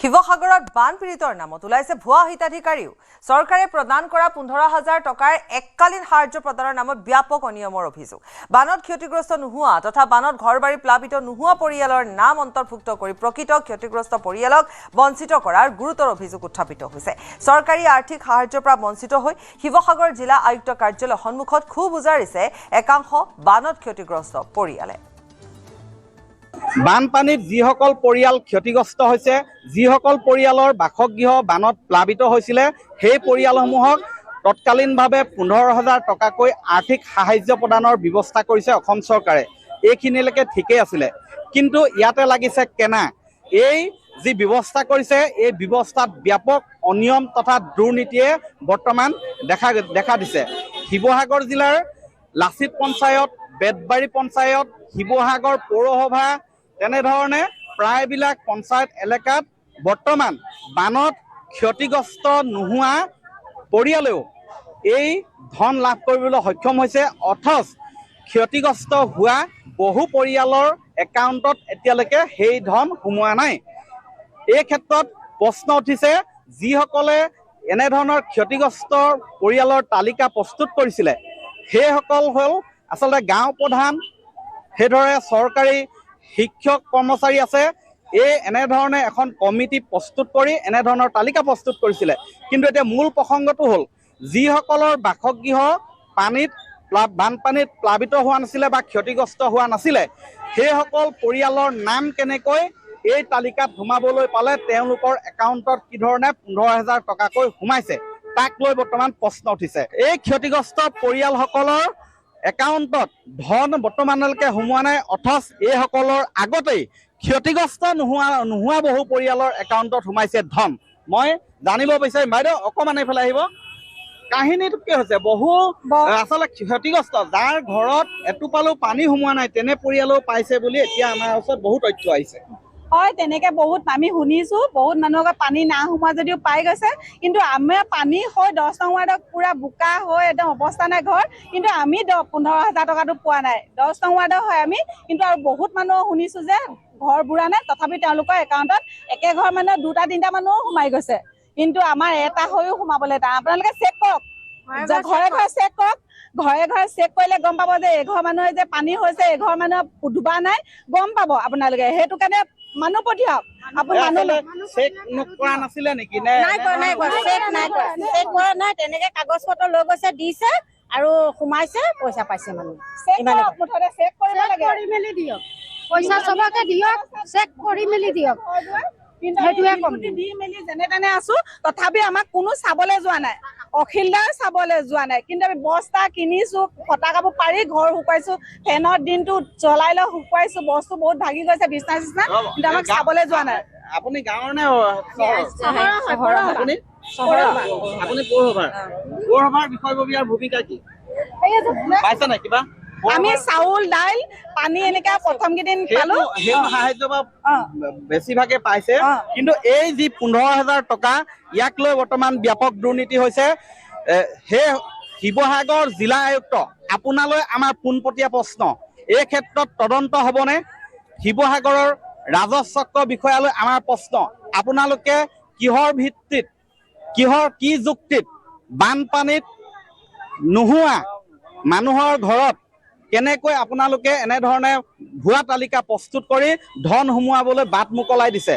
শিৱসাগৰত বান পীড়িতৰ নামত ওলাইছে ভুৱা হিতাধিকাৰীও চৰকাৰে প্ৰদান কৰা 15,000 টকাৰ এককালীন সাহায্য প্ৰদানৰ নামত ব্যাপক অনিয়মৰ অভিযোগ বানত ক্ষতিগ্ৰস্ত নোহোৱা তথা বানত ঘৰবাৰী প্লাবিত নোহোৱা পৰিয়ালৰ নাম অন্তৰ্ভুক্ত কৰি প্ৰকৃত ক্ষতিগ্ৰস্ত পৰিয়ালক বঞ্চিত কৰাৰ গুৰুতৰ অভিযোগ উত্থাপিত হৈছে চৰকাৰী আৰ্থিক সাহায্যৰ পৰা বঞ্চিত হৈ শিৱসাগৰ জিলা আয়ুক্ত কাৰ্যালয়ৰ সন্মুখত ক্ষোভ উজাৰিছে একাংশ বানত ক্ষতিগ্ৰস্ত পৰিয়ালে বানপানীত যিসকল পৰিয়াল ক্ষতিগ্ৰস্ত হৈছে যিসকল পৰিয়ালৰ বাসগৃহ বানত প্লাবিত হৈছিলে সেই পৰিয়ালসমূহক তৎকালীনভাৱে 15,000 টকাকৈ আৰ্থিক সাহায্য প্ৰদানৰ ব্যৱস্থা কৰিছে অসম চৰকাৰে এইখিনিলৈকে ঠিকেই আছিলে কিন্তু ইয়াতে লাগিছে কেনা এই যি ব্যৱস্থা কৰিছে এই ব্যৱস্থাত ব্যাপক অনিয়ম তথা দুৰ্নীতিয়ে বৰ্তমান দেখা দিছে শিৱসাগৰ জিলাৰ লাচিত পঞ্চায়ত বেতবাৰী পঞ্চায়ত শিৱসাগৰ পৌৰসভা তেনেধৰণে প্ৰায়বিলাক পঞ্চায়ত এলেকাত বৰ্তমান বানত ক্ষতিগ্ৰস্ত নোহোৱা পৰিয়ালেও এই ধন লাভ কৰিবলৈ সক্ষম হৈছে অথচ ক্ষতিগ্ৰস্ত হোৱা বহু পৰিয়ালৰ একাউণ্টত এতিয়ালৈকে সেই ধন সোমোৱা নাই এই ক্ষেত্ৰত প্ৰশ্ন উঠিছে যিসকলে এনেধৰণৰ ক্ষতিগ্ৰস্ত পৰিয়ালৰ তালিকা প্ৰস্তুত কৰিছিলে সেইসকল হ'ল আচলতে গাঁও প্ৰধান সেইদৰে চৰকাৰী শিক্ষক কৰ্মচাৰী আছে এই এনেধৰণে এখন কমিটি প্ৰস্তুত কৰি এনেধৰণৰ তালিকা প্ৰস্তুত কৰিছিলে কিন্তু এতিয়া মূল প্ৰসংগটো হ'ল যিসকলৰ বাসগৃহ বানপানীত প্লাবিত হোৱা নাছিলে বা ক্ষতিগ্ৰস্ত হোৱা নাছিলে সেইসকল পৰিয়ালৰ নাম কেনেকৈ এই তালিকাত সোমাবলৈ পালে তেওঁলোকৰ একাউণ্টত কি ধৰণে 15,000 টকাকৈ সোমাইছে তাক লৈ বৰ্তমান প্ৰশ্ন উঠিছে এই ক্ষতিগ্ৰস্ত পৰিয়ালসকলৰ একাউণ্টত ধন বৰ্তমানলৈকে সোমোৱা নাই অথচ এইসকলৰ আগতেই ক্ষতিগ্ৰস্ত নোহোৱা বহু পৰিয়ালৰ একাউণ্টত সোমাইছে ধন মই জানিব বিচাৰিম বাইদেউ অকণমান এইফালে আহিব কাহিনীটো কি হৈছে বহু আচলতে ক্ষতিগ্ৰস্ত যাৰ ঘৰত এটোপালো পানী সোমোৱা নাই তেনে পৰিয়ালো পাইছে বুলি এতিয়া আমাৰ ওচৰত বহু তথ্য আহিছে হয় তেনেকে বহুত আমি শুনিছো বহুত মানুহক পানী না সোমোৱা যদিও পাই গৈছে কিন্তু আমি পানী হৈ 10 নং ৱাৰ্ডত পুৰা বোকা হৈ একদম অৱস্থা নাই ঘৰ কিন্তু আমি 15,000 টকাটো পোৱা নাই 10 নং ৱাৰ্ডৰ হয় আমি কিন্তু আৰু বহুত মানুহ শুনিছো যে ঘৰ বুঢ়া নাই তথাপি তেওঁলোকৰ একাউণ্টত একে ঘৰ মানে 2-3টা মানুহ সোমাই গৈছে কিন্তু আমাৰ এটা হৈও সোমাবলৈ টান আপোনালোকে চেক কৰক ঘৰে ঘৰে চেক কৰক ঘৰে ঘৰে চেক কৰিলে গম পাব যে এঘৰ মানুহে যে পানী হৈছে এঘৰ মানুহ ডুবা নাই গম পাব আপোনালোকে সেইটো কাৰণে মানুহ পঠিয়াওক আপুনি মানুহ চেক নকৰা নাছিলে নেকি নে নাই কৰা নাই তেনেকে কাগজ পত্ৰ লৈ গৈছে দিছে আৰু সোমাইছে পইচা পাইছে মানুহ চেক কৰিব লাগে কৰি মেলি দিয়ক পইচা সবকে দিয়ক চেক কৰি মেলি দিয়ক দি মেলি যেনে তেনে আছো তথাপি আমাক কোনো চাবলৈ যোৱা নাই অখিলদাৰ চাবলৈ যোৱা নাই কিন্তু আমি বস্তা কিনিছো ফটা কাপোৰ পাৰি ঘৰ শুকুৱাইছো ফেনৰ দিনটো জ্বলাই লৈ শুকুৱাইছো বস্তু বহুত ভাগি গৈছে বিছনা চিছনা কিন্তু আমাক চাবলৈ যোৱা নাই আপুনি গাঁৱৰ নে চহৰৰ আপুনি পৌৰসভাৰ বিষয়ববীয়াৰ ভূমিকা কি পাইছে নাই কিবা আমি চাউল দাইল পানী এনেকা প্ৰথম কেইদিন পালো সেই সাহায্য বেছিভাগে পাইছে কিন্তু এই যি 15,000 টকা ইয়াক লৈ বৰ্তমান ব্যাপক দুৰ্নীতি হৈছে সেই শিৱসাগৰ জিলা আয়ুক্ত আপোনালৈ আমাৰ পোনপটীয়া প্ৰশ্ন এই ক্ষেত্ৰত তদন্ত হ'বনে শিৱসাগৰৰ ৰাজহচক্ৰ বিষয়ালৈ আমাৰ প্ৰশ্ন আপোনালোকে কিহৰ ভিত্তিত কি যুক্তিত বানপানীত নোহোৱা মানুহৰ ঘৰত কেনেকৈ আপোনালোকে এনেধৰণে ভুৱা তালিকা প্ৰস্তুত কৰি ধন সোমোৱাবলৈ বাট মোকলাই দিছে